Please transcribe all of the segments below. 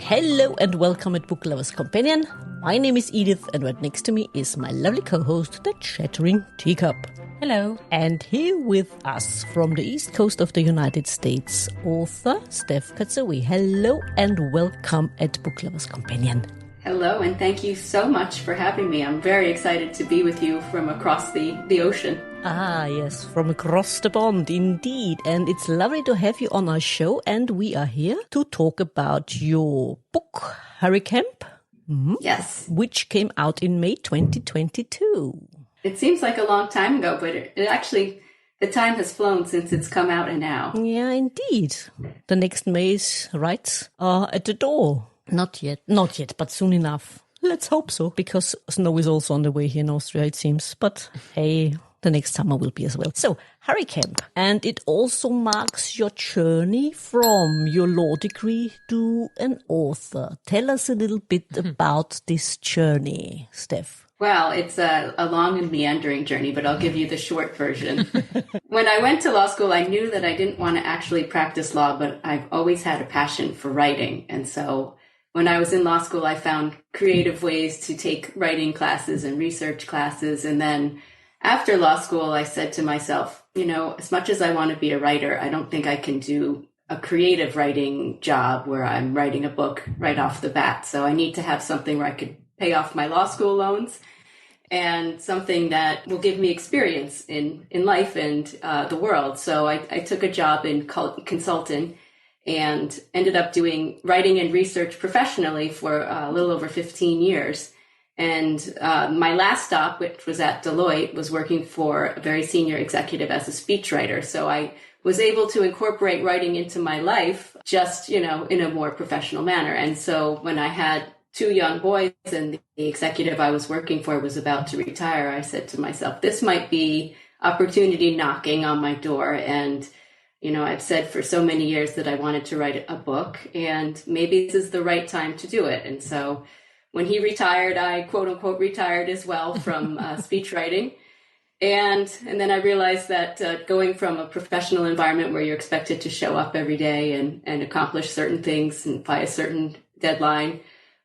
Hello and welcome at Book Lovers Companion. My name is Edith and right next to me is my lovely co-host, the Chattering Teacup. Hello. And here with us from the east coast of the United States, author Steph Katzovi. Hello and welcome at Book Lovers Companion. Hello, and thank you so much for having me. I'm very excited to be with you from across the ocean. Ah, yes, from across the pond, indeed. And it's lovely to have you on our show. And we are here to talk about your book, Hurricamp. Mm-hmm. Yes. Which came out in May 2022. It seems like a long time ago, but it actually, the time has flown since it's come out and now. Yeah, indeed. The next May's rights are at the door. Not yet, but soon enough. Let's hope so, because snow is also on the way here in Austria, it seems. But hey, the next summer will be as well. So, Hurricamp. And it also marks your journey from your law degree to an author. Tell us a little bit about this journey, Steph. Well, it's a long and meandering journey, but I'll give you the short version. When I went to law school, I knew that I didn't want to actually practice law, but I've always had a passion for writing. And so when I was in law school, I found creative ways to take writing classes and research classes. And then after law school, I said to myself, as much as I want to be a writer, I don't think I can do a creative writing job where I'm writing a book right off the bat. So I need to have something where I could pay off my law school loans and something that will give me experience in life and the world. So I took a job in consulting and ended up doing writing and research professionally for a little over 15 years. And my last stop, which was at Deloitte, was working for a very senior executive as a speechwriter. So I was able to incorporate writing into my life just, in a more professional manner. And so when I had two young boys and the executive I was working for was about to retire, I said to myself, this might be opportunity knocking on my door. And I've said for so many years that I wanted to write a book, and maybe this is the right time to do it. And so when he retired, I quote unquote retired as well from speech writing. And then I realized that going from a professional environment where you're expected to show up every day and accomplish certain things and by a certain deadline,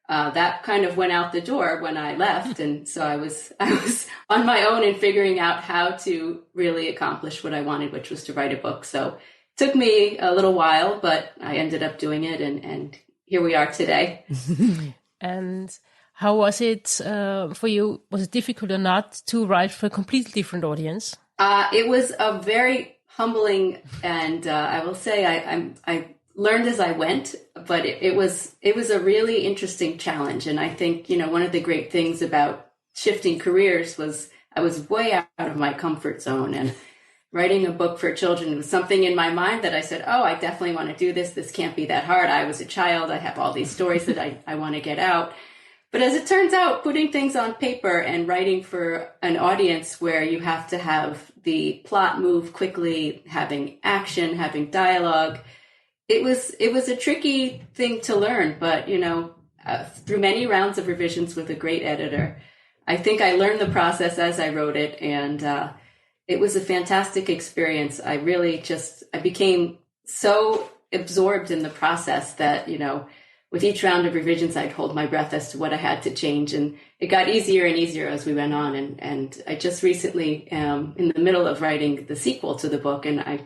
that kind of went out the door when I left. And so I was on my own and figuring out how to really accomplish what I wanted, which was to write a book. So it took me a little while, but I ended up doing it. And here we are today. And how was it for you? Was it difficult or not to write for a completely different audience? It was a very humbling, and I will say I learned as I went, but it was a really interesting challenge. And I think, one of the great things about shifting careers was I was way out of my comfort zone, and writing a book for children was something in my mind that I said, oh, I definitely want to do this. This can't be that hard. I was a child. I have all these stories that I want to get out. But as it turns out, putting things on paper and writing for an audience where you have to have the plot move quickly, having action, having dialogue, it was a tricky thing to learn. But, through many rounds of revisions with a great editor, I think I learned the process as I wrote it. And it was a fantastic experience. I became so absorbed in the process that, with each round of revisions, I'd hold my breath as to what I had to change. And it got easier and easier as we went on. And I just recently am in the middle of writing the sequel to the book. And I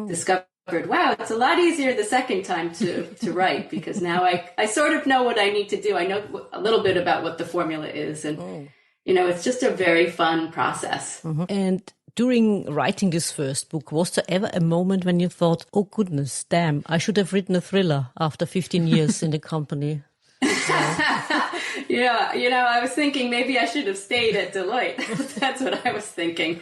discovered, wow, it's a lot easier the second time to write, because now I sort of know what I need to do. I know a little bit about what the formula is. And, it's just a very fun process. Mm-hmm. And during writing this first book, was there ever a moment when you thought, oh goodness, damn, I should have written a thriller after 15 years in the company? Yeah, I was thinking maybe I should have stayed at Deloitte. That's what I was thinking.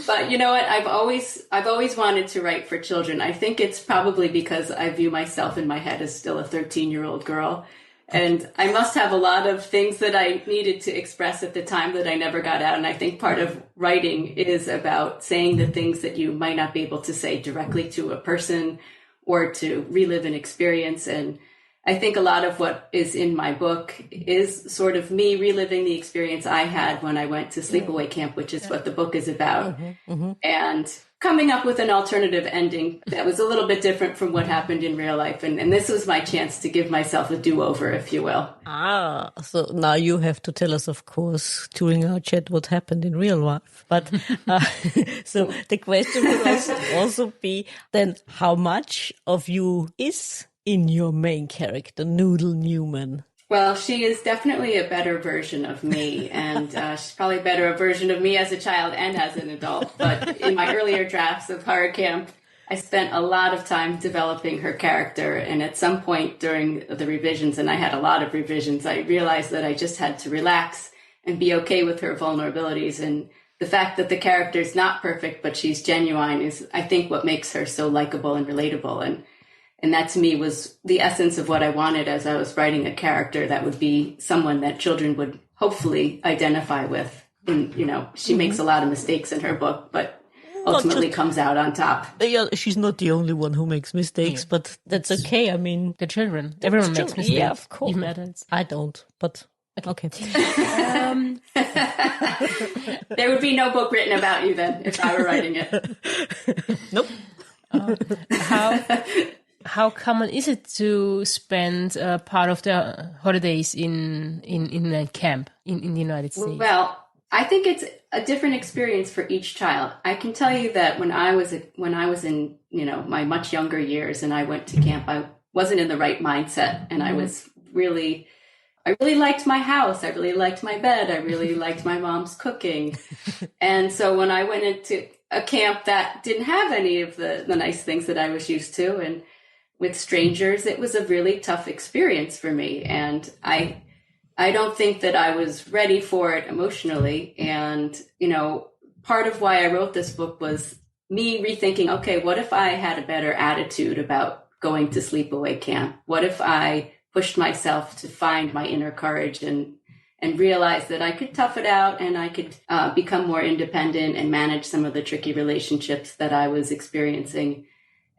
But you know what? I've always wanted to write for children. I think it's probably because I view myself in my head as still a 13-year-old girl. And I must have a lot of things that I needed to express at the time that I never got out. And I think part of writing is about saying the things that you might not be able to say directly to a person or to relive an experience. And I think a lot of what is in my book is sort of me reliving the experience I had when I went to sleepaway camp, which is what the book is about. And coming up with an alternative ending that was a little bit different from what happened in real life. And this was my chance to give myself a do-over, if you will. So now you have to tell us, of course, during our chat what happened in real life. But so the question would also be then, how much of you is in your main character, Noodle Newman? Well, she is definitely a better version of me, and she's probably a better version of me as a child and as an adult. But in my earlier drafts of Hurricamp, I spent a lot of time developing her character, and at some point during the revisions, and I had a lot of revisions, I realized that I just had to relax and be okay with her vulnerabilities. And the fact that the character is not perfect, but she's genuine, is, I think, what makes her so likable and relatable. And that to me was the essence of what I wanted as I was writing a character that would be someone that children would hopefully identify with. And, she makes a lot of mistakes in her book, but ultimately comes out on top. Yeah, she's not the only one who makes mistakes, but that's okay. I mean, the children, everyone makes mistakes. Yeah, of course. Even adults. I don't, but okay. There would be no book written about you then if I were writing it. Nope. How common is it to spend part of the holidays in a camp in the United States? Well, I think it's a different experience for each child. I can tell you that when I was in my much younger years and I went to camp, I wasn't in the right mindset, and I really liked my house. I really liked my bed. I really liked my mom's cooking. And so when I went into a camp that didn't have any of the nice things that I was used to, and with strangers, it was a really tough experience for me. And I don't think that I was ready for it emotionally. And, part of why I wrote this book was me rethinking, okay, what if I had a better attitude about going to sleepaway camp? What if I pushed myself to find my inner courage and realize that I could tough it out and I could become more independent and manage some of the tricky relationships that I was experiencing.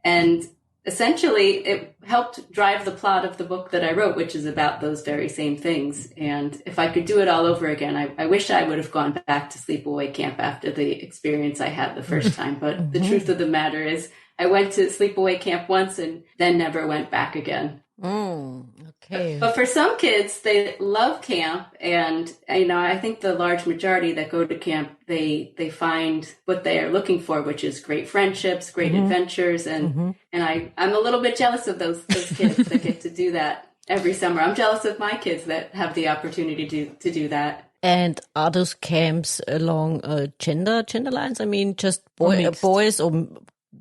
And essentially, it helped drive the plot of the book that I wrote, which is about those very same things. And if I could do it all over again, I wish I would have gone back to sleepaway camp after the experience I had the first time. But the truth of the matter is, I went to sleepaway camp once and then never went back again. Okay. But for some kids, they love camp. And, I think the large majority that go to camp, they find what they are looking for, which is great friendships, great adventures. And I'm a little bit jealous of those kids that get to do that every summer. I'm jealous of my kids that have the opportunity to do that. And are those camps along gender lines? I mean, just boys or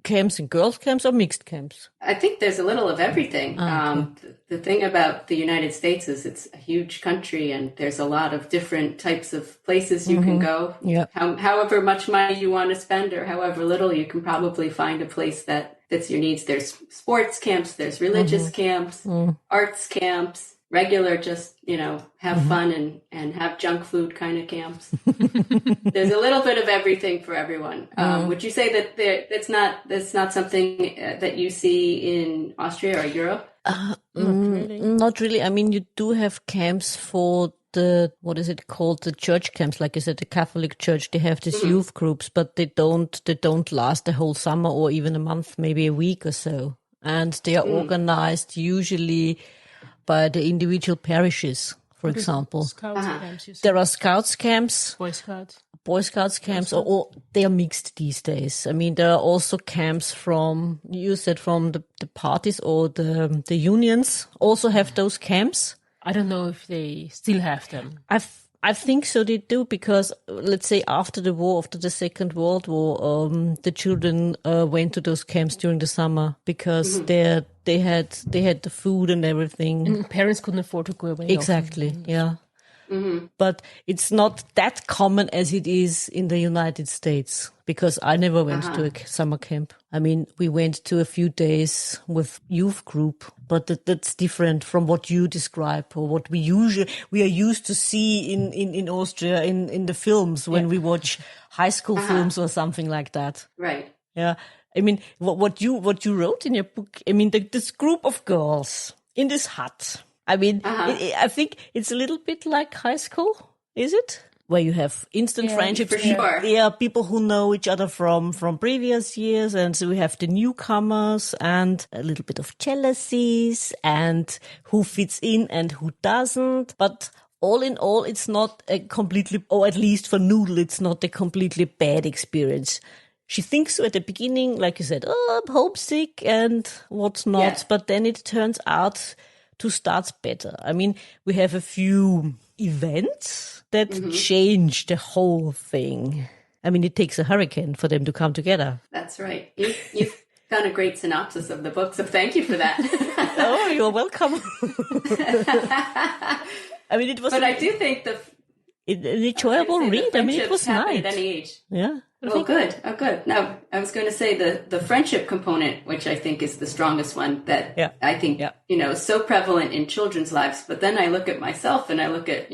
camps and girls camps or mixed camps? I think there's a little of everything. The thing about the United States is it's a huge country and there's a lot of different types of places you can go. Yeah. However much money you want to spend or however little, you can probably find a place that fits your needs. There's sports camps, there's religious camps, arts camps, regular just, have fun and have junk food kind of camps. There's a little bit of everything for everyone. Would you say that that's not something that you see in Austria or Europe? Not really. I mean, you do have camps for what is it called? The church camps, like I said, the Catholic Church. They have these youth groups, but they don't last the whole summer or even a month, maybe a week or so. And they are organized usually by the individual parishes, for example. Scouts camps, there are Scouts camps. Boy Scouts camps, or they are mixed these days. I mean, there are also camps from the parties or the unions also have those camps. I don't know if they still have them. I think so they do, because let's say after the Second World War, the children went to those camps during the summer because they had the food and everything. And parents couldn't afford to go away. Exactly, often. Yeah. But it's not that common as it is in the United States, because I never went to a summer camp. I mean, we went to a few days with youth group, but that's different from what you describe or what we are used to see in Austria in the films when we watch high school films or something like that. Right. Yeah. I mean, what you wrote in your book, I mean, this group of girls in this hut. I mean, I think it's a little bit like high school, is it? where you have instant friendships. for sure. Yeah, people who know each other from previous years. And so we have the newcomers and a little bit of jealousies and who fits in and who doesn't. But all in all, it's not a completely, or at least for Noodle, it's not a completely bad experience. She thinks so at the beginning, like you said, oh, I'm homesick and what's not. Yeah. But then it turns out to start better. I mean, we have a few events that change the whole thing. I mean, it takes a hurricane for them to come together. That's right. You've done a great synopsis of the book, so thank you for that. Oh, you're welcome. I mean, it was But I do think an enjoyable read. I mean, it was nice. At nice. any age. Yeah. Oh, good. Oh, good. Now, I was going to say the friendship component, which I think is the strongest one that I think, is so prevalent in children's lives. But then I look at myself and I look at,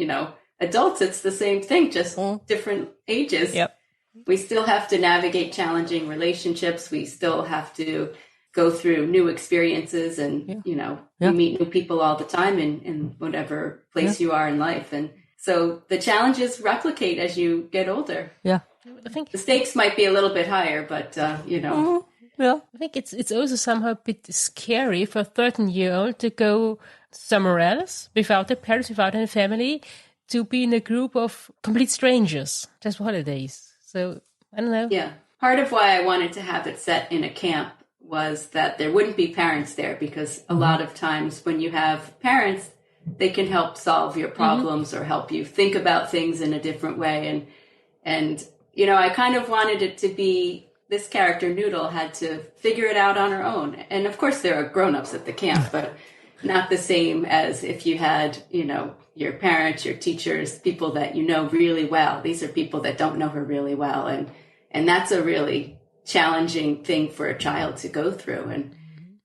adults, it's the same thing, just different ages. Yep. We still have to navigate challenging relationships. We still have to go through new experiences and, we meet new people all the time in whatever place you are in life. And so the challenges replicate as you get older. Yeah. I think The stakes might be a little bit higher, but, Yeah. I think it's also somehow a bit scary for a 13-year-old to go somewhere else without their parents, without any family, to be in a group of complete strangers just for holidays. So, I don't know. Yeah. Part of why I wanted to have it set in a camp was that there wouldn't be parents there, because a lot of times when you have parents, they can help solve your problems or help you think about things in a different way. And I kind of wanted it to be this character, Noodle, had to figure it out on her own. And of course, there are grown-ups at the camp, but not the same as if you had, your parents, your teachers, people that you know really well. These are people that don't know her really well. And that's a really challenging thing for a child to go through. And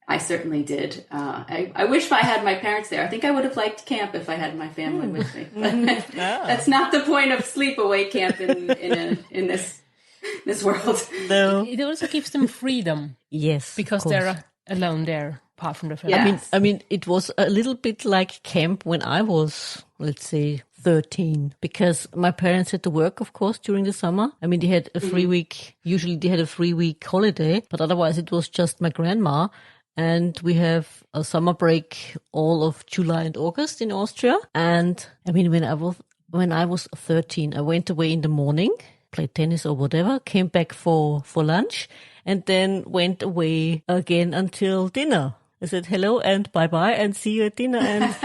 I certainly did. I wish I had my parents there. I think I would have liked camp if I had my family with me. But that's not the point of sleepaway camp in this world. No. It also gives them freedom. Yes. Because they're alone there, apart from the family. Yeah. I mean, it was a little bit like camp when I was, let's say, 13, because my parents had to work, of course, during the summer. I mean, they had a 3-week, usually they had a 3-week holiday, but otherwise it was just my grandma. And we have a summer break all of July and August in Austria. And I mean, when I was 13, I went away in the morning, played tennis or whatever, came back for lunch, and then went away again until dinner. I said hello and bye-bye and see you at dinner. And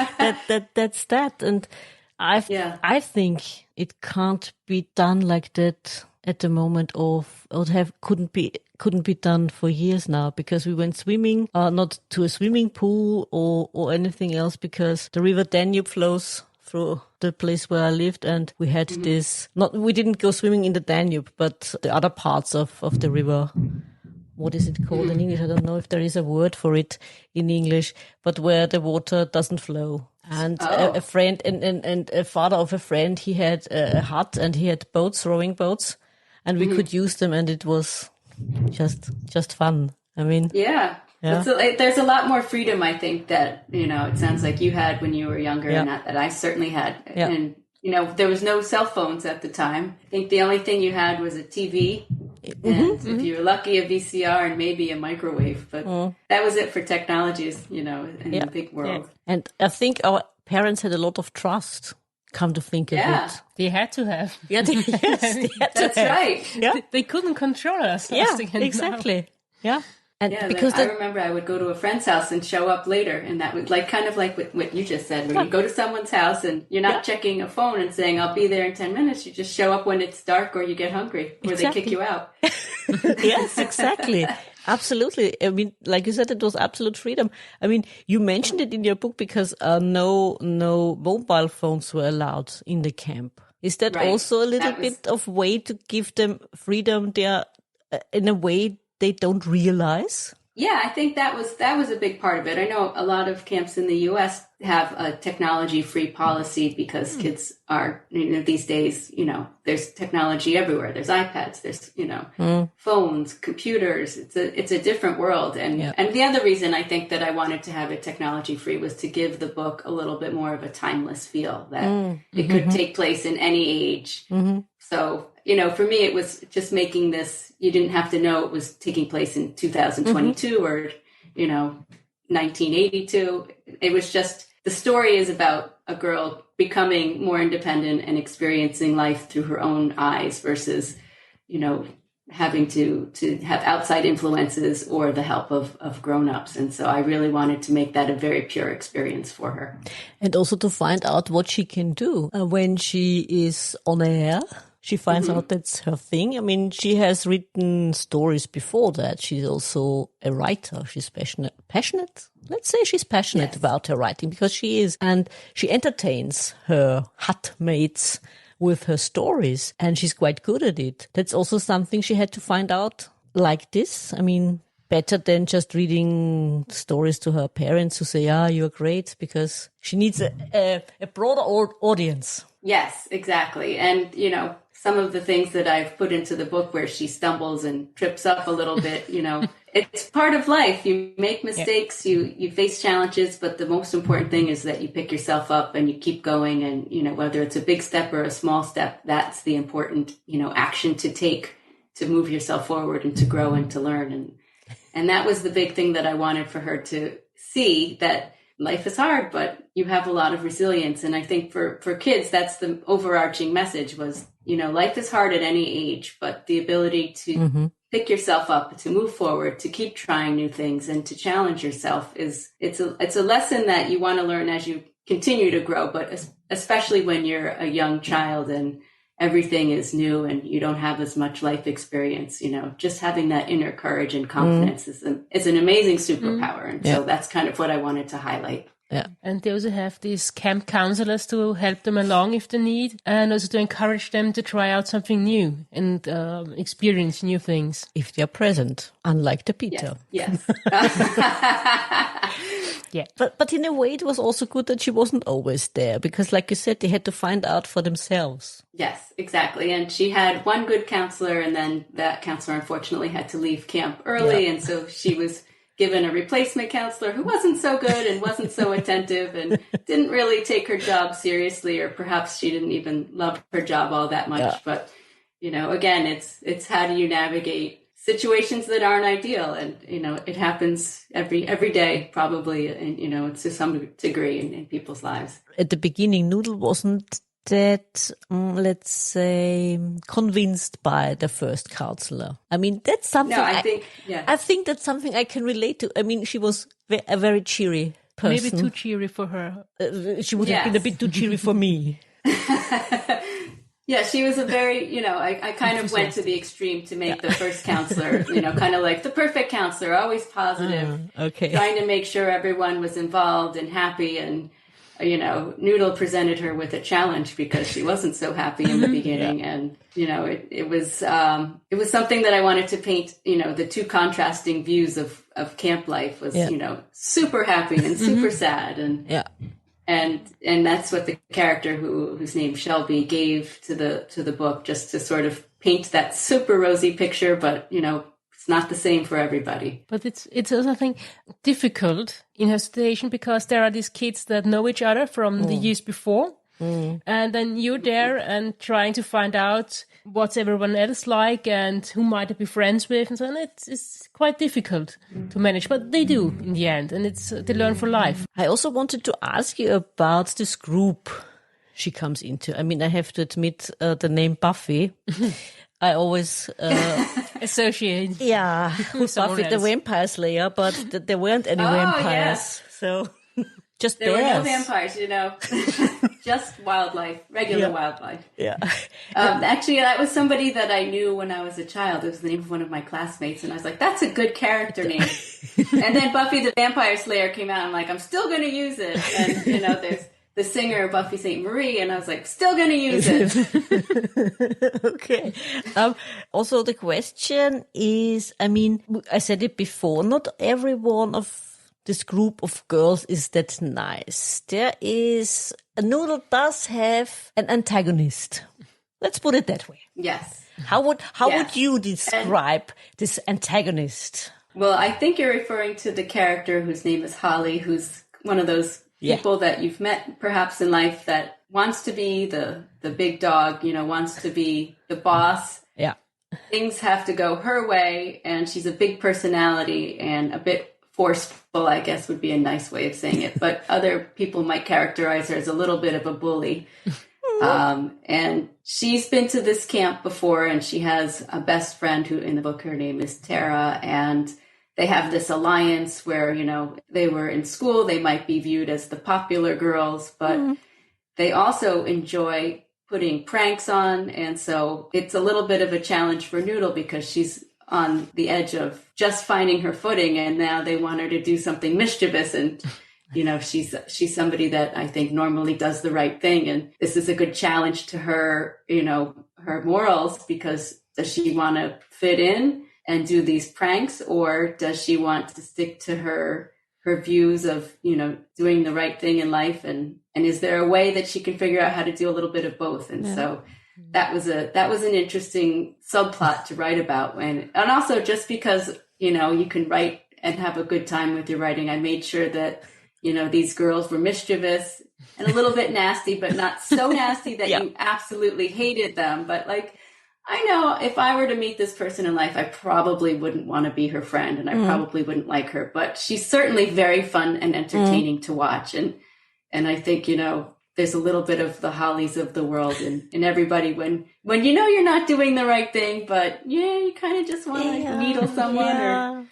that's that. And I think it can't be done like that at the moment couldn't be done for years now, because we went swimming, not to a swimming pool or anything else, because the river Danube flows through the place where I lived, and we had we didn't go swimming in the Danube, but the other parts of the river. What is it called in English? I don't know if there is a word for it in English, but where the water doesn't flow. And a friend and a father of a friend, he had a hut and he had rowing boats, and we could use them, and it was just fun. I mean, there's a lot more freedom, I think, that, it sounds like you had when you were younger, and that I certainly had. Yeah. And, there was no cell phones at the time. I think the only thing you had was a TV, and if you were lucky, a VCR and maybe a microwave. But that was it for technologies, in the big world. Yeah. And I think our parents had a lot of trust, come to think of it. They had to have. Yeah, they had That's to have. right. Yeah, They couldn't control us. yeah, exactly. Yeah. And because I remember I would go to a friend's house and show up later, and that was kind of like what you just said, where you go to someone's house and you're not checking a phone and saying, I'll be there in 10 minutes. You just show up when it's dark or you get hungry, or they kick you out. Yes, exactly. Absolutely. I mean, like you said, it was absolute freedom. I mean, you mentioned it in your book because no mobile phones were allowed in the camp. Is that also a little bit of way to give them freedom there in a way they don't realize? Yeah, I think that was a big part of it. I know a lot of camps in the U.S. have a technology-free policy because kids are, these days, there's technology everywhere. There's iPads, there's, phones, computers. It's a different world. And the other reason I think that I wanted to have it technology-free was to give the book a little bit more of a timeless feel, that it could take place in any age. So, for me, it was just making this, you didn't have to know it was taking place in 2022 or, 1982. It was just, the story is about a girl becoming more independent and experiencing life through her own eyes versus, having to have outside influences or the help of grown-ups. And so I really wanted to make that a very pure experience for her. And also to find out what she can do when she is on air. She finds out that's her thing. I mean, she has written stories before that. She's also a writer. She's passionate. Let's say she's passionate about her writing because she is. And she entertains her hut mates with her stories, and she's quite good at it. That's also something she had to find out like this. I mean, better than just reading stories to her parents who say, you're great, because she needs a broader audience. Yes, exactly. And, some of the things that I've put into the book where she stumbles and trips up a little bit, it's part of life. You make mistakes, you face challenges, but the most important thing is that you pick yourself up and you keep going. And, whether it's a big step or a small step, that's the important, action to take to move yourself forward and to grow and to learn. And that was the big thing that I wanted for her to see, that life is hard, but you have a lot of resilience. And I think for kids, that's the overarching message was, life is hard at any age, but the ability to pick yourself up, to move forward, to keep trying new things and to challenge yourself it's a lesson that you want to learn as you continue to grow, but especially when you're a young child and everything is new and you don't have as much life experience, just having that inner courage and confidence is an amazing superpower. And so that's kind of what I wanted to highlight. Yeah. And they also have these camp counselors to help them along if they need, and also to encourage them to try out something new and experience new things. If they're present, unlike the Peter. Yes. Yeah. But in a way, it was also good that she wasn't always there because, like you said, they had to find out for themselves. Yes, exactly. And she had one good counselor, and then that counselor unfortunately had to leave camp early. And so she was given a replacement counselor who wasn't so good and wasn't so attentive and didn't really take her job seriously, or perhaps she didn't even love her job all that much. Yeah. But, again, it's how do you navigate situations that aren't ideal? And, it happens every day, probably, and, to some degree in people's lives. At the beginning, Noodle wasn't that, let's say, convinced by the first counselor. I mean, that's something I think that's something I can relate to. I mean, she was a very cheery person. Maybe too cheery for her. She would have been a bit too cheery for me. Yeah, she was a very, I kind of went to the extreme to make the first counselor, kind of like the perfect counselor, always positive, trying to make sure everyone was involved and happy. And, Noodle presented her with a challenge because she wasn't so happy in the beginning. And, it was something that I wanted to paint, the two contrasting views of camp life was, super happy and super sad. And that's what the character whose name Shelby gave to the book, just to sort of paint that super rosy picture, but it's not the same for everybody. But it's also, I think, difficult in her situation because there are these kids that know each other from the years before. And then you're there and trying to find out what's everyone else like and who might they be friends with and so on. It's quite difficult to manage, but they do in the end, and they learn for life. I also wanted to ask you about this group she comes into. I mean, I have to admit the name Buffy. I always associate. Yeah, with Buffy the Vampire Slayer, but there weren't any vampires. Yes. So just there bears. were no vampires, just wildlife, regular wildlife. Yeah. Actually, that was somebody that I knew when I was a child. It was the name of one of my classmates, and I was like, "That's a good character name." And then Buffy the Vampire Slayer came out. I'm like, I'm still going to use it. And the singer Buffy St. Marie, and I was like, still going to use it. Okay. Also, the question is, I mean, I said it before, not every one of this group of girls is that nice. Noodle does have an antagonist. Let's put it that way. Yes. How would you describe this antagonist? Well, I think you're referring to the character whose name is Holly, who's one of those people that you've met perhaps in life that wants to be the big dog, wants to be the boss. Yeah. Things have to go her way, and she's a big personality and a bit forceful, I guess would be a nice way of saying it. But other people might characterize her as a little bit of a bully. And she's been to this camp before, and she has a best friend who in the book, her name is Tara, and they have this alliance where, they were in school, they might be viewed as the popular girls, but they also enjoy putting pranks on. And so it's a little bit of a challenge for Noodle because she's on the edge of just finding her footing, and now they want her to do something mischievous. And she's somebody that I think normally does the right thing. And this is a good challenge to her, her morals, because does she want to fit in and do these pranks, or does she want to stick to her views of, doing the right thing in life? And is there a way that she can figure out how to do a little bit of both? And so that was an interesting subplot to write about. And also just because, you can write and have a good time with your writing, I made sure that, these girls were mischievous and a little bit nasty, but not so nasty that you absolutely hated them. But I know if I were to meet this person in life, I probably wouldn't want to be her friend, and I probably wouldn't like her, but she's certainly very fun and entertaining to watch. And I think, there's a little bit of the Hollies of the world in everybody when you're not doing the right thing, but you kind of just want to needle someone or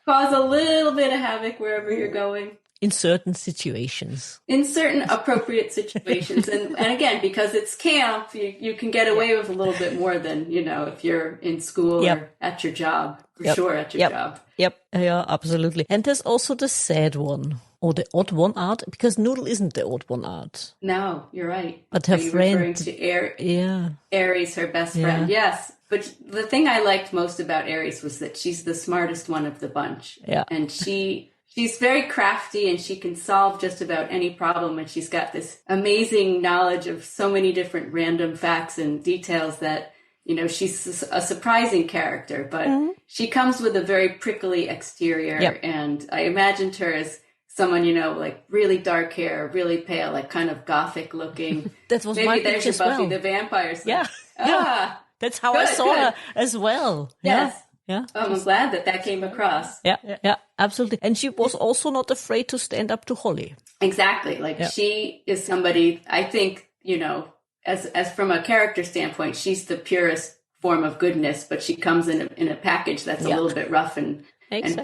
cause a little bit of havoc wherever you're going. In certain situations. In certain appropriate situations. And again, because it's camp, you can get away with a little bit more than, if you're in school or at your job. For sure, at your job. Yep. Yeah, absolutely. And there's also the sad one. Or the odd one out, because Noodle isn't the odd one out. No, you're right. But her friend... referring to Aries, her best friend. Yes. But the thing I liked most about Aries was that she's the smartest one of the bunch. Yeah. And she's very crafty, and she can solve just about any problem. And she's got this amazing knowledge of so many different random facts and details that, she's a surprising character. But she comes with a very prickly exterior. Yep. And I imagined her as someone, really dark hair, really pale, kind of gothic looking. That was maybe my there's picture your as Buffy well. the Vampire Slayer. Yeah. That's how I saw her as well. Yes. Yeah. Oh, I'm glad that came across. Yeah, absolutely. And she was also not afraid to stand up to Holly. Exactly. She is somebody, I think, as from a character standpoint, she's the purest form of goodness, but she comes in a package that's a little bit rough and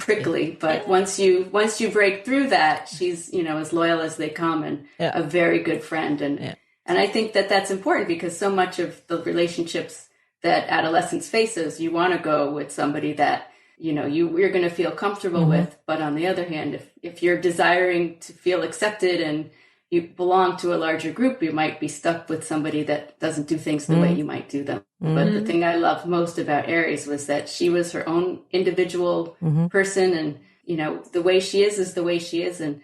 prickly. But once you break through that, she's, as loyal as they come and a very good friend. And I think that's important because so much of the relationships that adolescence faces, you want to go with somebody that, you're going to feel comfortable with. But on the other hand, if you're desiring to feel accepted and you belong to a larger group, you might be stuck with somebody that doesn't do things the way you might do them. But the thing I loved most about Aries was that she was her own individual person, and the way she is the way she is, and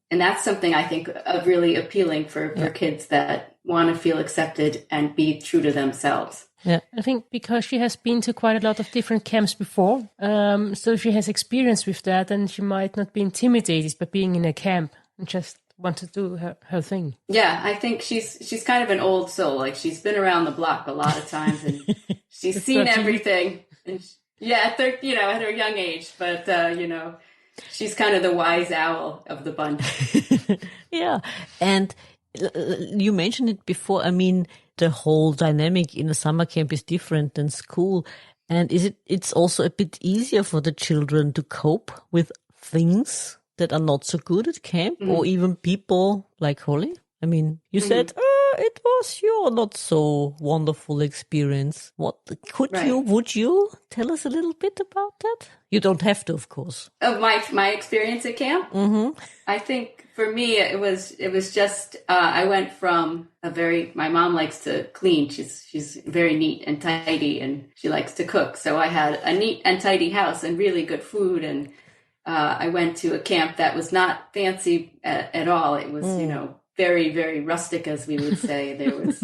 that's something I think really appealing for kids that want to feel accepted and be true to themselves. Yeah, I think because she has been to quite a lot of different camps before, so she has experience with that, and she might not be intimidated by being in a camp and just want to do her thing. Yeah, I think she's kind of an old soul. She's been around the block a lot of times, and she's seen everything. And at her young age, but she's kind of the wise owl of the bunch. Yeah, and you mentioned it before. I mean, the whole dynamic in a summer camp is different than school, and it's also a bit easier for the children to cope with things that are not so good at camp, or even people like Holly. I mean, you said, it was your not so wonderful experience. What would you tell us a little bit about that? You don't have to, of course. Of my experience at camp? Mm-hmm. I think for me, it was just, I went from my mom likes to clean. She's very neat and tidy, and she likes to cook. So I had a neat and tidy house and really good food. And I went to a camp that was not fancy at all. It was, very, very rustic, as we would say. There was,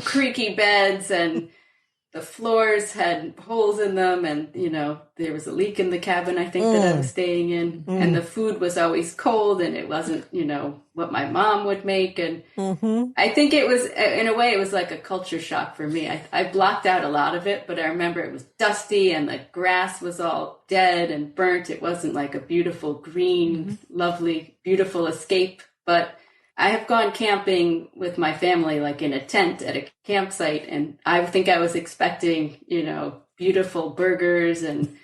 creaky beds, and the floors had holes in them, and, there was a leak in the cabin, I think, that I was staying in. And the food was always cold, and it wasn't, what my mom would make. And I think it was, in a way, it was like a culture shock for me. I blocked out a lot of it, but I remember it was dusty, and the grass was all dead and burnt. It wasn't like a beautiful green, lovely, beautiful escape. But I have gone camping with my family, like in a tent at a campsite, and I think I was expecting, beautiful burgers and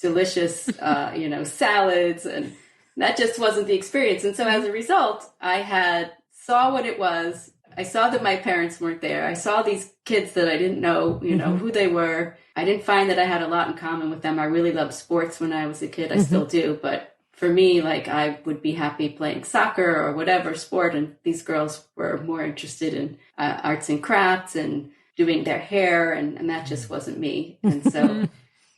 delicious, salads, and that just wasn't the experience. And so as a result, I saw what it was. I saw that my parents weren't there. I saw these kids that I didn't know, who they were. I didn't find that I had a lot in common with them. I really loved sports when I was a kid. I still do, but for me, like, I would be happy playing soccer or whatever sport, and these girls were more interested in arts and crafts and doing their hair, and that just wasn't me. And so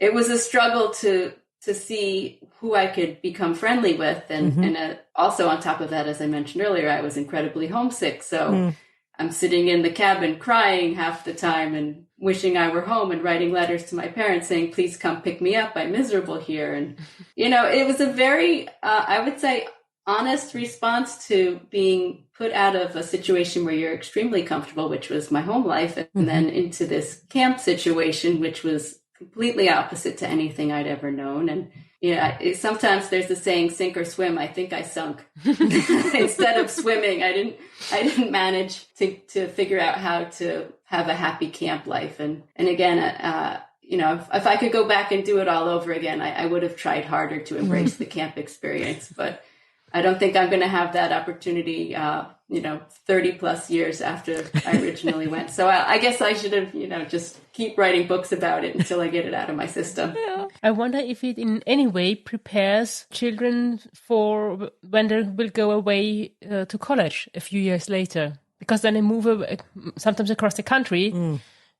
it was a struggle to see who I could become friendly with. And also on top of that, as I mentioned earlier, I was incredibly homesick. So I'm sitting in the cabin crying half the time and wishing I were home and writing letters to my parents saying, please come pick me up. I'm miserable here. And, it was a very, I would say, honest response to being put out of a situation where you're extremely comfortable, which was my home life, and then into this camp situation, which was completely opposite to anything I'd ever known. And sometimes there's the saying, sink or swim. I think I sunk. Instead of swimming, I didn't manage to figure out how to have a happy camp life. And again, if I could go back and do it all over again, I would have tried harder to embrace the camp experience. But I don't think I'm going to have that opportunity, 30 plus years after I originally went. So I guess I should have, just keep writing books about it until I get it out of my system. Yeah. I wonder if it in any way prepares children for when they will go away to college a few years later, because then they move sometimes across the country,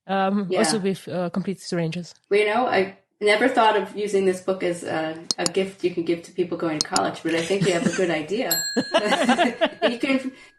also with complete strangers. Well, I never thought of using this book as a gift you can give to people going to college, but I think you have a good idea.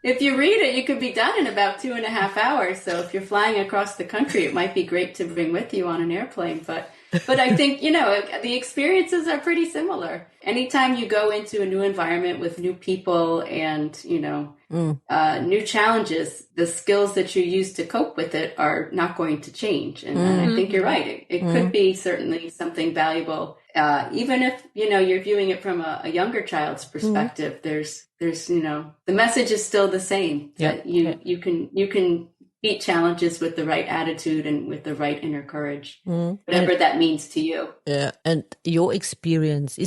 If you read it, you could be done in about 2.5 hours. So if you're flying across the country, it might be great to bring with you on an airplane. But I think, the experiences are pretty similar. Anytime you go into a new environment with new people and, new challenges, the skills that you use to cope with it are not going to change. And I think you're right. It could be certainly something valuable. Even if, you're viewing it from a younger child's perspective, there's, the message is still the same. That you can beat challenges with the right attitude and with the right inner courage, whatever that means to you. Yeah, and your experience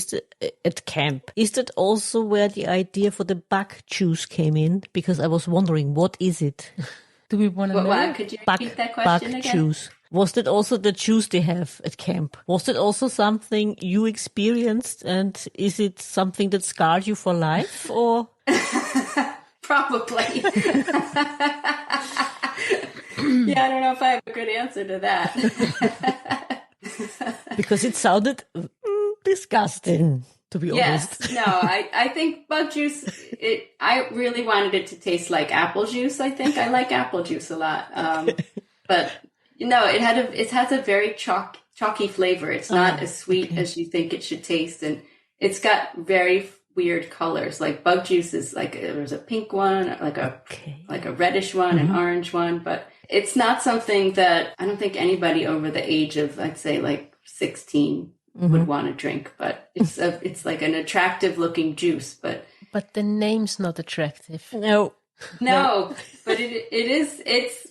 at camp, is that also where the idea for the bug juice came in? Because I was wondering, what is it? Do we want to know? Could you repeat that question again? Juice. Was that also the juice they have at camp? Was that also something you experienced, and is it something that scarred you for life, or? Probably. Yeah, I don't know if I have a good answer to that. Because it sounded disgusting, to be honest. Yes, no, I think bug juice, I really wanted it to taste like apple juice, I think. I like apple juice a lot. But, it has a very chalky flavor. It's not as sweet as you think it should taste. And it's got very weird colors. Like bug juice is like, there's a pink one, like a reddish one, an orange one, but it's not something that I don't think anybody over the age of, I'd say, like 16 would want to drink. But it's like an attractive looking juice. But the name's not attractive. No, but it's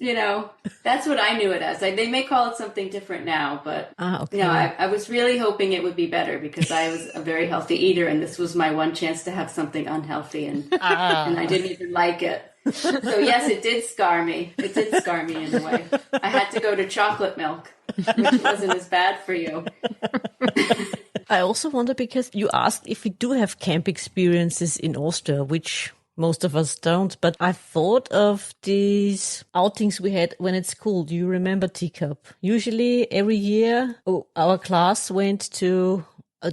that's what I knew it as. Like, they may call it something different now, but I was really hoping it would be better because I was a very healthy eater, and this was my one chance to have something unhealthy, and I didn't even like it. So yes, it did scar me. It did scar me in a way. I had to go to chocolate milk, which wasn't as bad for you. I also wonder, because you asked if we do have camp experiences in Austria, which most of us don't, but I thought of these outings we had when at school. Do you remember Teacup? Usually every year our class went to,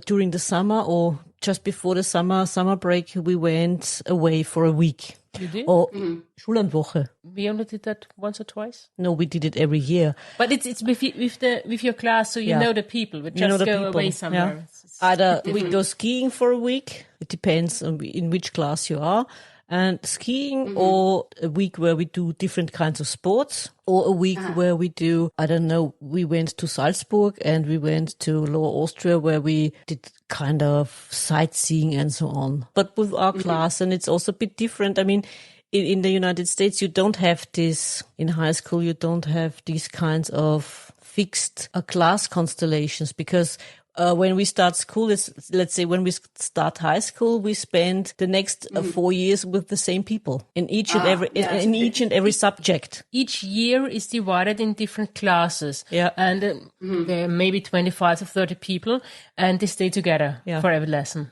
during the summer or just before the summer break, we went away for a week. You did? Or Schullandwoche. We only did that once or twice. No, we did it every year. But it's with your class, so you know the people. We just go away somewhere. Yeah. Either we go skiing for a week. It depends on in which class you are. And skiing, or a week where we do different kinds of sports, or a week where we do, I don't know, we went to Salzburg and we went to Lower Austria where we did kind of sightseeing and so on. But with our class, and it's also a bit different. I mean, in the United States, you don't have this, in high school, you don't have these kinds of fixed class constellations, because when we start school, let's say when we start high school, we spend the next 4 years with the same people in each and every subject. Each year is divided in different classes. Yeah. And there are maybe 25 or 30 people, and they stay together for every lesson.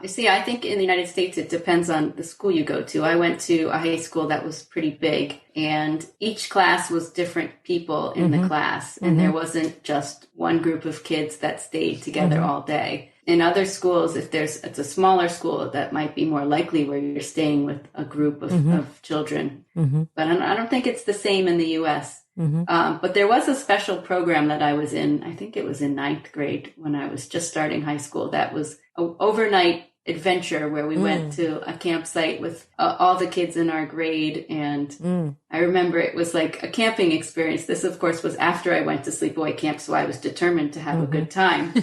You see, I think in the United States, it depends on the school you go to. I went to a high school that was pretty big, and each class was different people in the class. And there wasn't just one group of kids that stayed together all day. In other schools, if it's a smaller school, that might be more likely where you're staying with a group of children. But I don't think it's the same in the U.S. But there was a special program that I was in. I think it was in 9th grade when I was just starting high school. That was an overnight adventure where we went to a campsite with all the kids in our grade. And I remember it was like a camping experience. This, of course, was after I went to sleepaway camp. So I was determined to have a good time.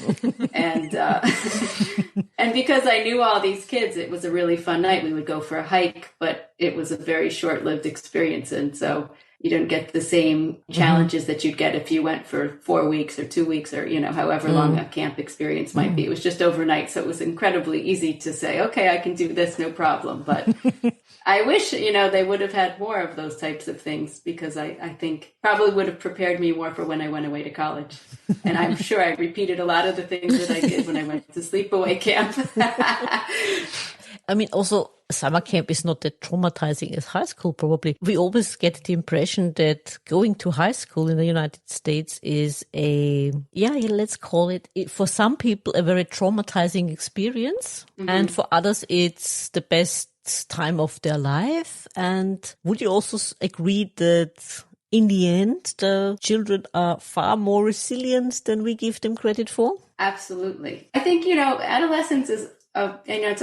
And and because I knew all these kids, it was a really fun night. We would go for a hike, but it was a very short-lived experience. And so you don't get the same challenges that you'd get if you went for 4 weeks or 2 weeks or, however long a camp experience might be. It was just overnight. So it was incredibly easy to say, okay, I can do this, no problem. But I wish, they would have had more of those types of things, because I think probably would have prepared me more for when I went away to college. And I'm sure I repeated a lot of the things that I did when I went to sleepaway camp. I mean, also, summer camp is not that traumatizing as high school, probably. We always get the impression that going to high school in the United States is let's call it, for some people, a very traumatizing experience. And for others, it's the best time of their life. And would you also agree that in the end, the children are far more resilient than we give them credit for? Absolutely. I think, adolescence is it's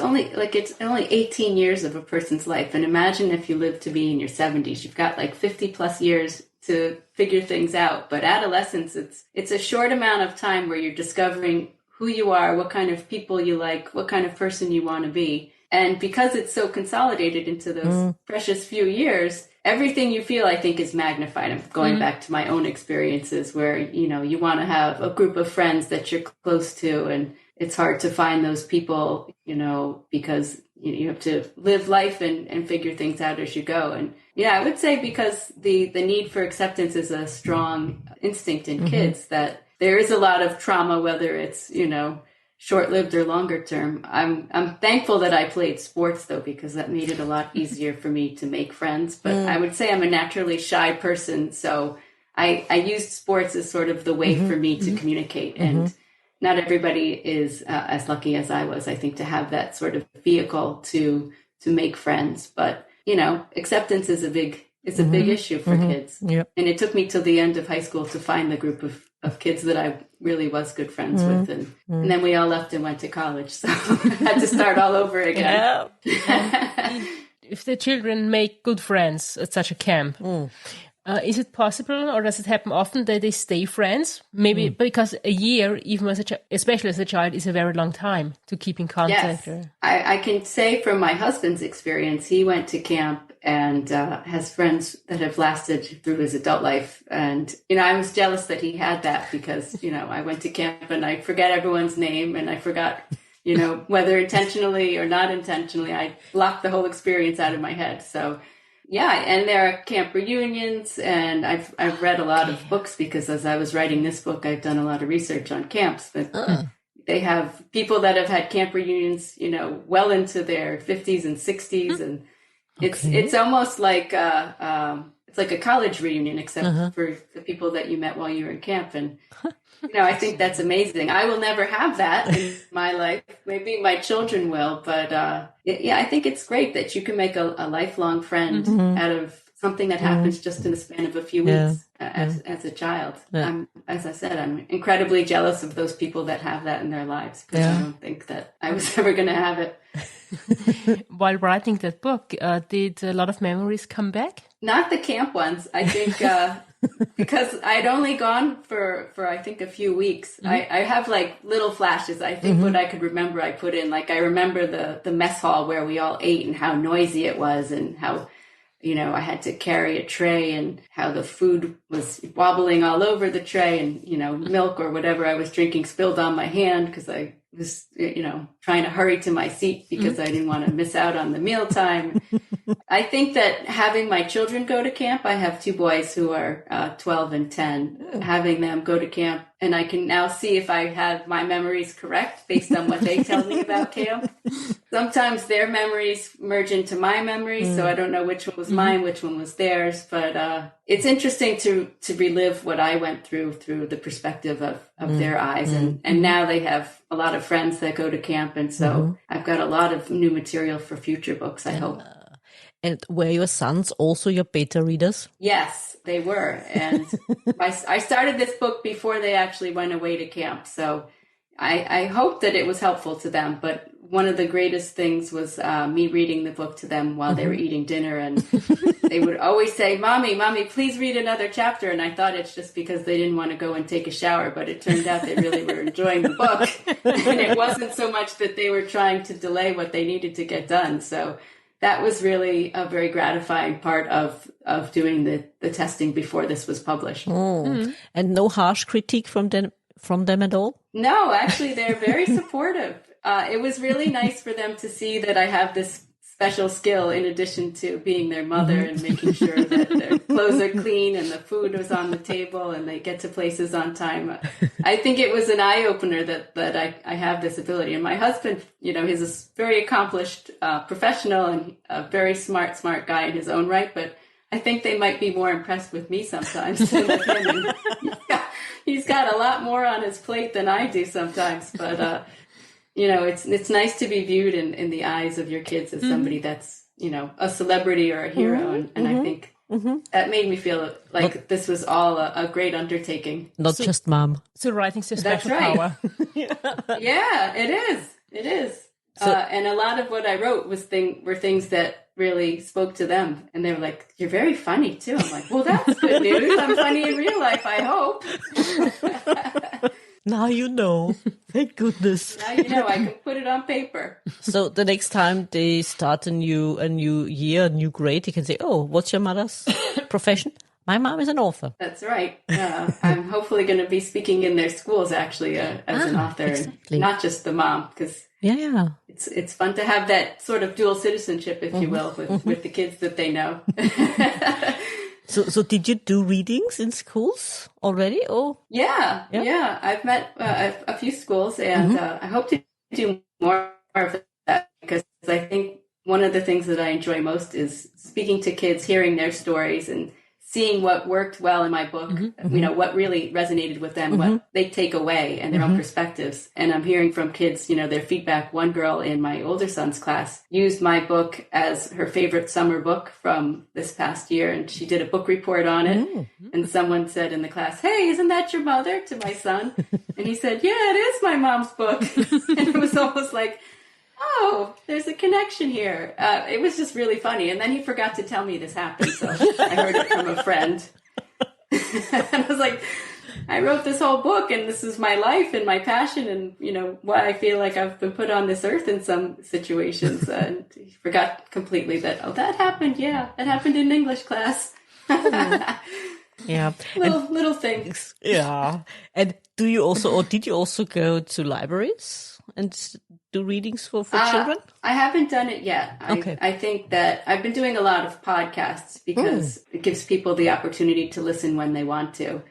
only 18 years of a person's life. And imagine if you live to be in your 70s, you've got like 50 plus years to figure things out. But adolescence, it's a short amount of time where you're discovering who you are, what kind of people you like, what kind of person you want to be. And because it's so consolidated into those precious few years, everything you feel, I think, is magnified. I'm going back to my own experiences where, you want to have a group of friends that you're close to, and it's hard to find those people, because you have to live life and figure things out as you go. And I would say because the need for acceptance is a strong instinct in kids, that there is a lot of trauma, whether it's, short-lived or longer term. I'm thankful that I played sports, though, because that made it a lot easier for me to make friends. But I would say I'm a naturally shy person, so I used sports as sort of the way for me to communicate. And not everybody is as lucky as I was, I think, to have that sort of vehicle to make friends. But, acceptance is a big issue for kids. Yep. And it took me till the end of high school to find the group of kids that I really was good friends with. And then we all left and went to college. So I had to start all over again. Yeah. If the children make good friends at such a camp, is it possible, or does it happen often, that they stay friends? Maybe because a year, even especially as a child, is a very long time to keep in contact. Yes. I can say from my husband's experience, he went to camp and has friends that have lasted through his adult life. And, I was jealous that he had that, because, I went to camp and I forget everyone's name, and I forgot, whether intentionally or not intentionally, I blocked the whole experience out of my head. So Yeah, and there are camp reunions, and I've read a lot of books because as I was writing this book, I've done a lot of research on camps. But they have people that have had camp reunions, well into their 50s and 60s, and it's almost like it's like a college reunion, except for the people that you met while you were in camp. And I think that's amazing. I will never have that in my life. Maybe my children will, but I think it's great that you can make a lifelong friend out of something that happens just in the span of a few weeks as a child. As I said, I'm incredibly jealous of those people that have that in their lives, because I don't think that I was ever going to have it. While writing that book, did a lot of memories come back? Not the camp ones. I think because I'd only gone for I think a few weeks. I have like little flashes. I think what I could remember I put in, like I remember the mess hall where we all ate and how noisy it was, and how I had to carry a tray, and how the food was wobbling all over the tray, and milk or whatever I was drinking spilled on my hand because I was trying to hurry to my seat because I didn't want to miss out on the mealtime. I think that having my children go to camp, I have two boys who are 12 and 10, having them go to camp, and I can now see if I have my memories correct based on what they tell me about camp. Sometimes their memories merge into my memories, so I don't know which one was mine, which one was theirs. But it's interesting to relive what I went through the perspective of their eyes. And now they have a lot of friends that go to camp, and so I've got a lot of new material for future books, I hope. And were your sons also your beta readers? Yes, they were. And I started this book before they actually went away to camp. So I hope that it was helpful to them. But one of the greatest things was me reading the book to them while they were eating dinner. And they would always say, Mommy, please read another chapter. And I thought it's just because they didn't want to go and take a shower. But it turned out they really were enjoying the book. And it wasn't so much that they were trying to delay what they needed to get done. So that was really a very gratifying part of doing the testing before this was published. And no harsh critique from them at all? No, actually, they're very supportive. It was really nice for them to see that I have this special skill in addition to being their mother and making sure that their clothes are clean and the food was on the table and they get to places on time. I think it was an eye-opener that I have this ability. And my husband, he's a very accomplished professional and a very smart guy in his own right, but I think they might be more impressed with me sometimes than with him. And he's got a lot more on his plate than I do sometimes, but it's nice to be viewed in the eyes of your kids as somebody that's, a celebrity or a hero. And I think that made me feel like this was all a great undertaking. Not just mom. So writing's a special power. Yeah, it is. And a lot of what I wrote were things that really spoke to them. And they were like, you're very funny too. I'm like, well, that's good news. I'm funny in real life, I hope. Now you know. Thank goodness. Now you know. I can put it on paper. So the next time they start a new year, a new grade, you can say, "Oh, what's your mother's profession?" My mom is an author. That's right. I'm hopefully going to be speaking in their schools actually as an author, exactly. And not just the mom, because it's fun to have that sort of dual citizenship, if you will, with the kids that they know. So did you do readings in schools already? Or yeah. I've met a few schools, and I hope to do more of that, because I think one of the things that I enjoy most is speaking to kids, hearing their stories, and seeing what worked well in my book, what really resonated with them, what they take away and their own perspectives. And I'm hearing from kids, their feedback. One girl in my older son's class used my book as her favorite summer book from this past year. And she did a book report on it. And someone said in the class, "Hey, isn't that your mother?" to my son. And he said, "Yeah, it is my mom's book." And it was almost like, oh, there's a connection here. It was just really funny. And then he forgot to tell me this happened. So I heard it from a friend. And I was like, I wrote this whole book and this is my life and my passion and, why I feel like I've been put on this earth in some situations. And he forgot completely that, that happened. Yeah, that happened in English class. Yeah. Little things. Yeah. And did you also go to libraries and do readings for children? I haven't done it yet. Okay. I think that I've been doing a lot of podcasts because it gives people the opportunity to listen when they want to.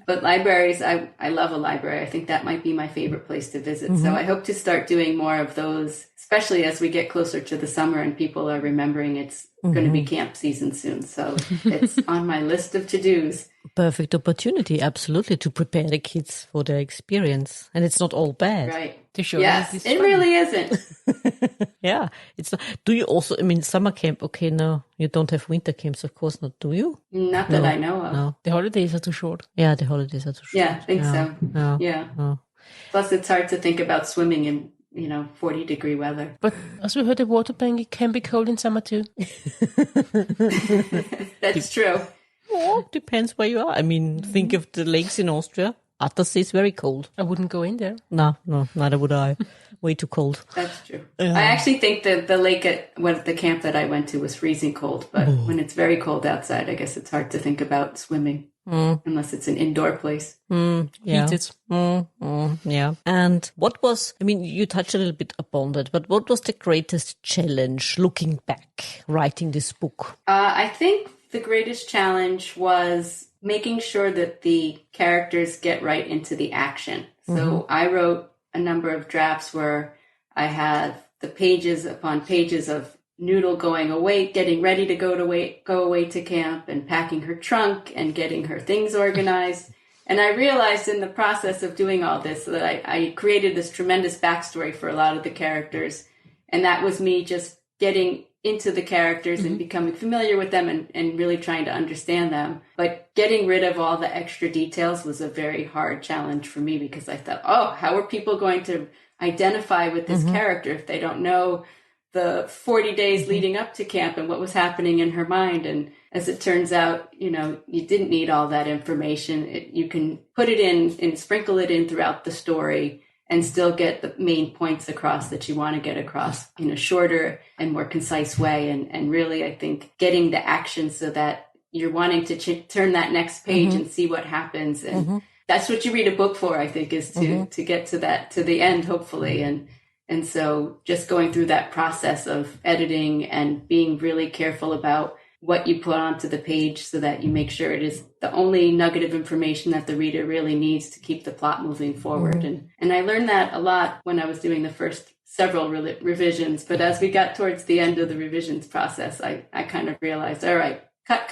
But libraries, I love a library. I think that might be my favorite place to visit. So I hope to start doing more of those, especially as we get closer to the summer and people are remembering it's going to be camp season soon. So it's on my list of to-dos. Perfect opportunity, absolutely, to prepare the kids for their experience. And it's not all bad. Right. To show Yes, them this it fun. really isn't. Yeah. It's not, do you also, I mean, summer camp, okay, no, you don't have winter camps, of course not, do you? Not that I know of. No. The holidays are too short. Yeah, the holidays are too short. Yeah, I think so. No. Yeah. No. Plus, it's hard to think about swimming in 40-degree weather. But as we heard, the water bank can be cold in summer too. That's true. Oh, depends where you are. I mean, think of the lakes in Austria. Attersee is very cold. I wouldn't go in there. No, neither would I. Way too cold. That's true. I actually think that the lake at the camp that I went to was freezing cold. But when it's very cold outside, I guess it's hard to think about swimming unless it's an indoor place. Yeah. Heated. Yeah. And what was, I mean, you touched a little bit upon that, but what was the greatest challenge looking back, writing this book? I think the greatest challenge was making sure that the characters get right into the action. So I wrote a number of drafts where I had the pages upon pages of Noodle going away, getting ready to go away to camp and packing her trunk and getting her things organized. And I realized in the process of doing all this that I created this tremendous backstory for a lot of the characters. And that was me just getting into the characters and becoming familiar with them and really trying to understand them. But getting rid of all the extra details was a very hard challenge for me because I thought, how are people going to identify with this character if they don't know the 40 days leading up to camp and what was happening in her mind? And as it turns out, you didn't need all that information. You can put it in and sprinkle it in throughout the story and still get the main points across that you want to get across in a shorter and more concise way. And really, I think getting the action so that you're wanting to turn that next page and see what happens. And that's what you read a book for, I think, is to get to the end, hopefully. And so just going through that process of editing and being really careful about what you put onto the page so that you make sure it is the only nugget of information that the reader really needs to keep the plot moving forward. And I learned that a lot when I was doing the first several revisions. But as we got towards the end of the revisions process, I kind of realized, all right, cut.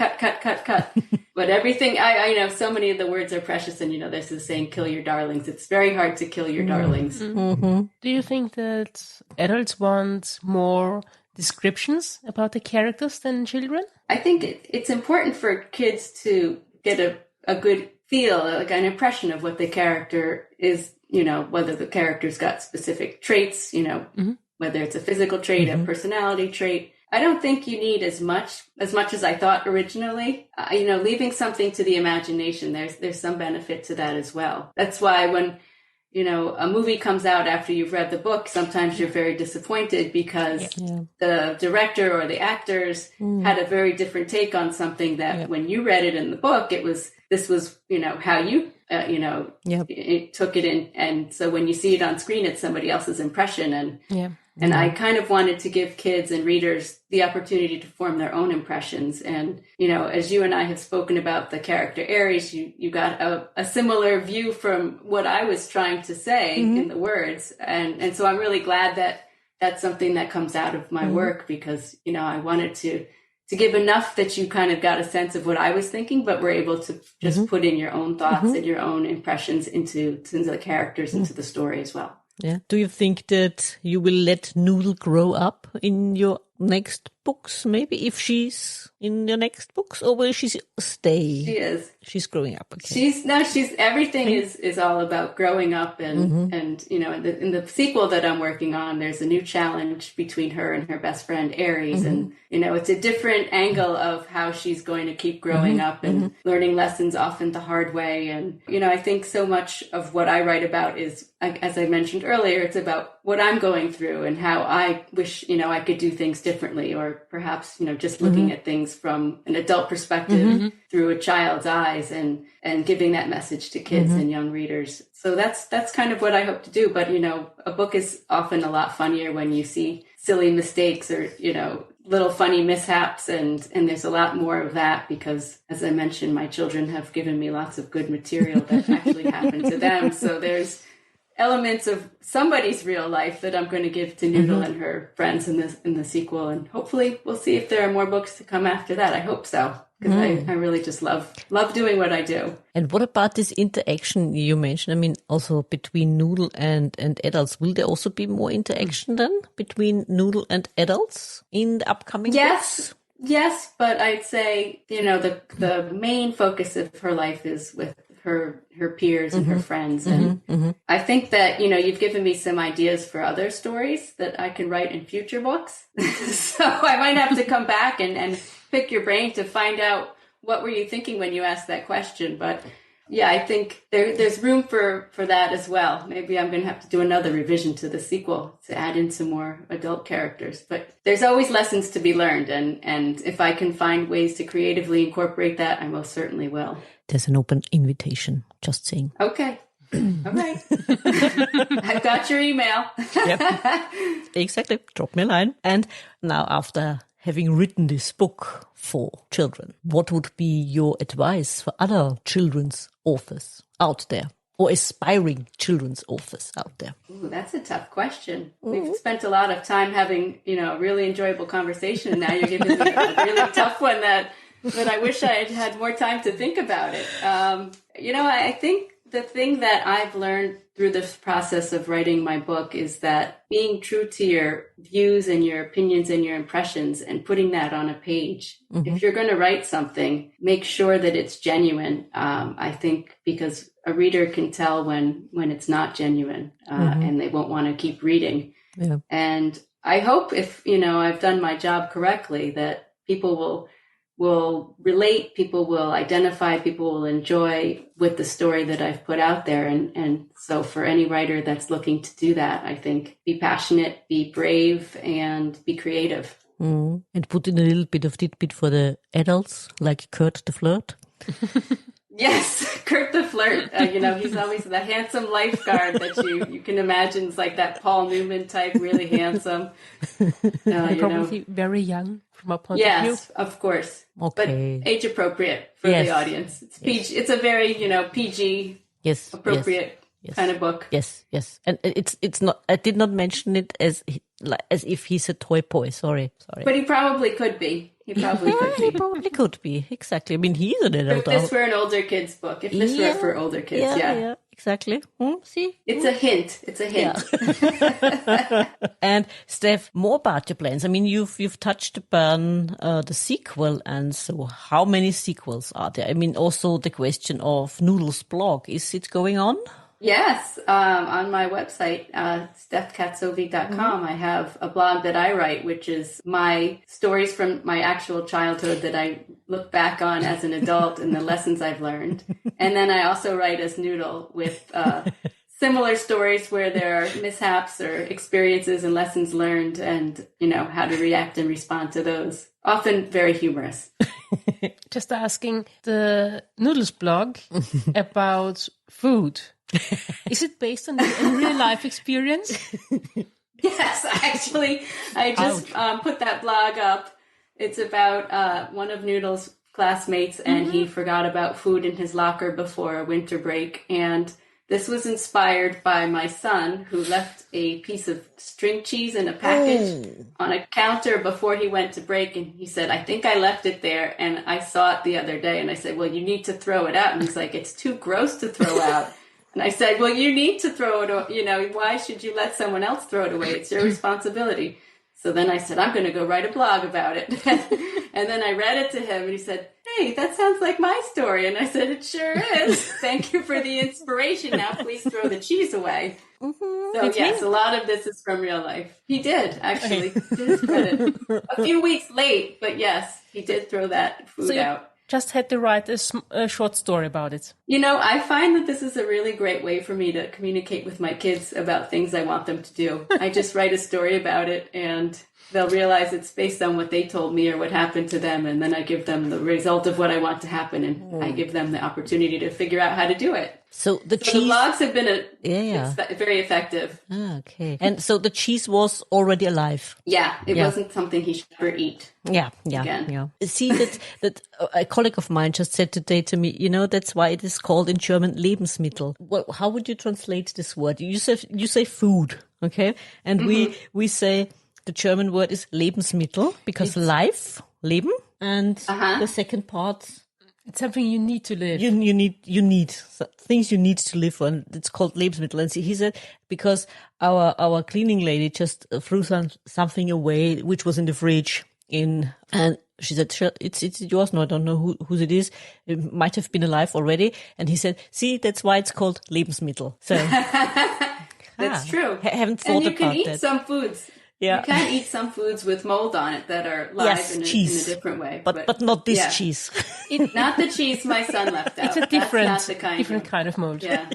But everything, I know so many of the words are precious. And, there's the saying, kill your darlings. It's very hard to kill your darlings. Do you think that adults want more descriptions about the characters than children? I think it's important for kids to get a good feel, like an impression of what the character is, whether the character's got specific traits, whether it's a physical trait, a personality trait. I don't think you need as much as I thought originally. Leaving something to the imagination, there's some benefit to that as well. That's why when a movie comes out after you've read the book, sometimes you're very disappointed because the director or the actors had a very different take on something that when you read it in the book, this was how you, it took it in. And so when you see it on screen, it's somebody else's impression. And I kind of wanted to give kids and readers the opportunity to form their own impressions. And, as you and I have spoken about the character Aries, you got a similar view from what I was trying to say in the words. And so I'm really glad that that's something that comes out of my work because, I wanted to give enough that you kind of got a sense of what I was thinking, but were able to just put in your own thoughts and your own impressions into the characters, into the story as well. Yeah. Do you think that you will let Noodle grow up in your next books, maybe, if she's in your next books, or will she stay? She is. She's growing up. Okay. Everything is all about growing up. And in the sequel that I'm working on, there's a new challenge between her and her best friend, Aries. And, it's a different angle of how she's going to keep growing up and learning lessons often the hard way. And, I think so much of what I write about is, as I mentioned earlier, it's about what I'm going through and how I wish, I could do things differently differently, or perhaps, just looking at things from an adult perspective through a child's eyes and giving that message to kids and young readers. So that's kind of what I hope to do. But, a book is often a lot funnier when you see silly mistakes or, little funny mishaps. And there's a lot more of that because, as I mentioned, my children have given me lots of good material that actually happened to them. So there's elements of somebody's real life that I'm going to give to Noodle and her friends in the sequel. And hopefully we'll see if there are more books to come after that. I hope so. Because I really just love doing what I do. And what about this interaction you mentioned? I mean, also between Noodle and adults. Will there also be more interaction then between Noodle and adults in the upcoming books? Yes, but I'd say, the main focus of her life is with her peers and her friends. And I think that, you've given me some ideas for other stories that I can write in future books. So I might have to come back and pick your brain to find out what were you thinking when you asked that question. But yeah, I think there's room for that as well. Maybe I'm going to have to do another revision to the sequel to add in some more adult characters. But there's always lessons to be learned. And if I can find ways to creatively incorporate that, I most certainly will. There's an open invitation, just saying. Okay. All right. I've got your email. Yep. Exactly. Drop me a line. And now, after having written this book for children, what would be your advice for other children's authors out there, or aspiring children's authors out there? Ooh, that's a tough question. We've spent a lot of time having, a really enjoyable conversation, and now you're giving me a really tough one that I wish I had more time to think about it. I think the thing that I've learned through this process of writing my book is that being true to your views and your opinions and your impressions and putting that on a page. If you're going to write something, make sure that it's genuine. I think because a reader can tell when it's not genuine and they won't want to keep reading. Yeah. And I hope if, I've done my job correctly, that people will relate, people will identify, people will enjoy with the story that I've put out there. And so for any writer that's looking to do that, I think be passionate, be brave, and be creative. And put in a little bit of tidbit for the adults, like Kurt the Flirt. Yes, Kurt the Flirt. He's always the handsome lifeguard that you can imagine. It's like that Paul Newman type, really handsome. Probably very young from a point of view. Yes, of course. Okay. But age appropriate for the audience. It's PG. It's a very, PG appropriate kind of book. Yes. And it's not, I did not mention it as if he's a toy boy. Sorry. But he probably could be. He probably could be. Exactly. I mean, he's an adult. If this were an older kid's book. If this were for older kids, yeah. Exactly. See? It's a hint. Yeah. And Steph, more about your plans. I mean, you've touched upon the sequel, and so how many sequels are there? I mean, also the question of Noodle's blog. Is it going on? Yes, on my website, StephKatzovi.com, I have a blog that I write, which is my stories from my actual childhood that I look back on as an adult and the lessons I've learned. And then I also write as Noodle with similar stories where there are mishaps or experiences and lessons learned and, how to react and respond to those. Often very humorous. Just asking the Noodles blog about food. Is it based on a real life experience? Yes, actually, I just put that blog up. It's about one of Noodle's classmates, and he forgot about food in his locker before a winter break. And this was inspired by my son, who left a piece of string cheese in a package on a counter before he went to break. And he said, I think I left it there, and I saw it the other day. And I said, well, you need to throw it out. And he's like, it's too gross to throw out. And I said, well, you need to throw it, why should you let someone else throw it away? It's your responsibility. So then I said, I'm going to go write a blog about it. And then I read it to him, and he said, hey, that sounds like my story. And I said, it sure is. Thank you for the inspiration. Now please throw the cheese away. So yes, a lot of this is from real life. He did, actually. To his credit. A few weeks late, but yes, he did throw that food out. just had to write a short story about it. I find that this is a really great way for me to communicate with my kids about things I want them to do. I just write a story about it, and they'll realize it's based on what they told me or what happened to them, and then I give them the result of what I want to happen, and I give them the opportunity to figure out how to do it. So the cheese... the blogs have been very effective. Okay. And so the cheese was already alive. Yeah, it wasn't something he should ever eat. Yeah. See, that a colleague of mine just said today to me, that's why it is called in German Lebensmittel. Well, how would you translate this word? You say food, okay? And we say the German word is Lebensmittel because life, Leben, and the second part... It's something you need to live. You need things you need to live for, and it's called Lebensmittel. And he said because our cleaning lady just threw something away which was in the fridge and she said it's yours. No, I don't know whose it is. It might have been alive already. And he said, see, that's why it's called Lebensmittel. So that's true. Haven't thought about that. And you can eat some foods. Yeah. You can eat some foods with mold on it that are live in a different way. But not this cheese. Not the cheese my son left out. It's a different kind of mold. Yeah.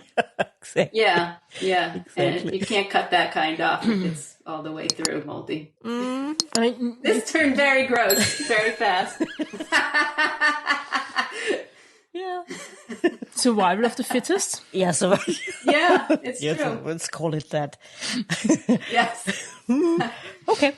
Exactly. Yeah. Exactly. And you can't cut that kind off if it's all the way through moldy. This turned very gross very fast. Yeah. Survival of the fittest? Yeah, yeah, it's true. So let's call it that. Yes. Okay.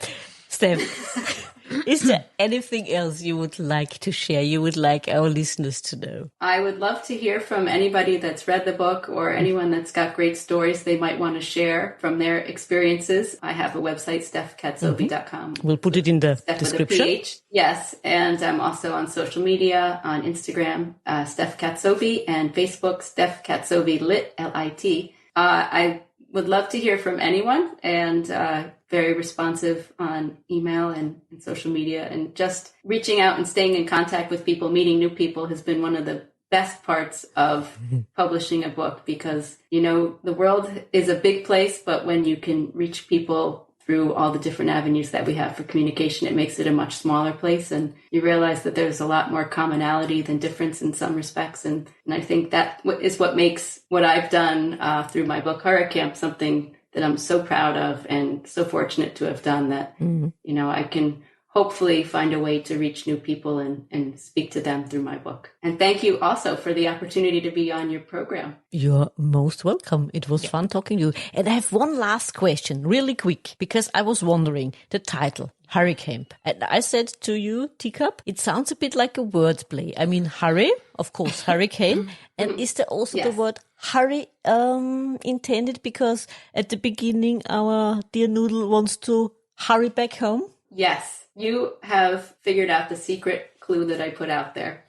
Steph, is there anything else you would like to share, you would like our listeners to know? I would love to hear from anybody that's read the book or anyone that's got great stories they might want to share from their experiences. I have a website, StephKatzovi.com. We'll put it in the Steph description. With a PH. Yes, and I'm also on social media, on Instagram, Steph Katzovi, and Facebook, Steph Katzovi Lit, Lit. I would love to hear from anyone, and very responsive on email and social media, and just reaching out and staying in contact with people, meeting new people has been one of the best parts of publishing a book, because, the world is a big place, but when you can reach people through all the different avenues that we have for communication, it makes it a much smaller place. And you realize that there's a lot more commonality than difference in some respects. And I think that is what makes what I've done through my book, Hurricamp, something that I'm so proud of and so fortunate to have done, that, I can hopefully find a way to reach new people and speak to them through my book. And thank you also for the opportunity to be on your program. You're most welcome. It was fun talking to you. And I have one last question, really quick, because I was wondering the title, Hurricamp. And I said to you, Teacup, it sounds a bit like a wordplay. I mean, hurry, of course, hurricane. And is there also the word hurry intended because at the beginning our dear Noodle wants to hurry back home? Yes. You have figured out the secret clue that I put out there.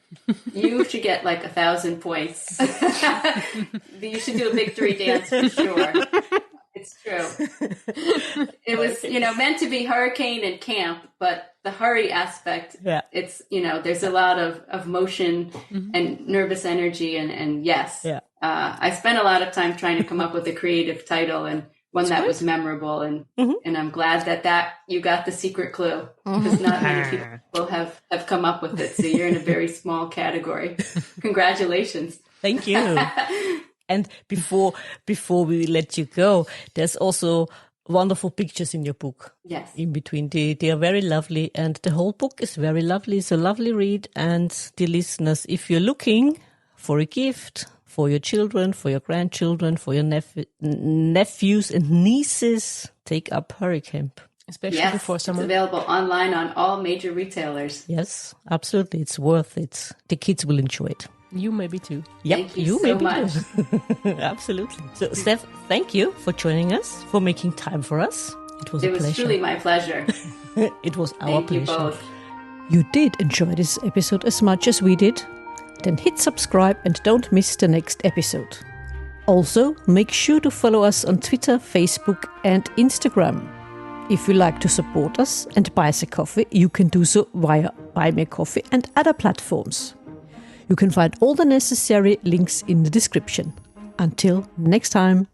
You should get like 1,000 points. You should do a victory dance for sure. It's true. It was, meant to be hurricane and camp, but the hurry aspect, it's, there's a lot of motion and nervous energy and yes. Yeah. I spent a lot of time trying to come up with a creative title and one that was memorable, and I'm glad that you got the secret clue, because not many people have come up with it. So you're in a very small category. Congratulations. Thank you. And before we let you go, there's also wonderful pictures in your book. Yes. In between. They are very lovely, and the whole book is very lovely. It's a lovely read. And dear listeners, if you're looking for a gift for your children, for your grandchildren, for your nephews and nieces, take up Hurricamp. Especially before summer. It's available online on all major retailers. Yes, absolutely. It's worth it. The kids will enjoy it. You maybe too. Yep, Thank you so much. Absolutely. So, Steph, thank you for joining us, for making time for us. It was a pleasure. It was truly my pleasure. It was our pleasure. Thank you both. You did enjoy this episode as much as we did? Then hit subscribe and don't miss the next episode. Also, make sure to follow us on Twitter, Facebook and Instagram. If you like to support us and buy us a coffee, you can do so via Buy Me a Coffee and other platforms. You can find all the necessary links in the description. Until next time.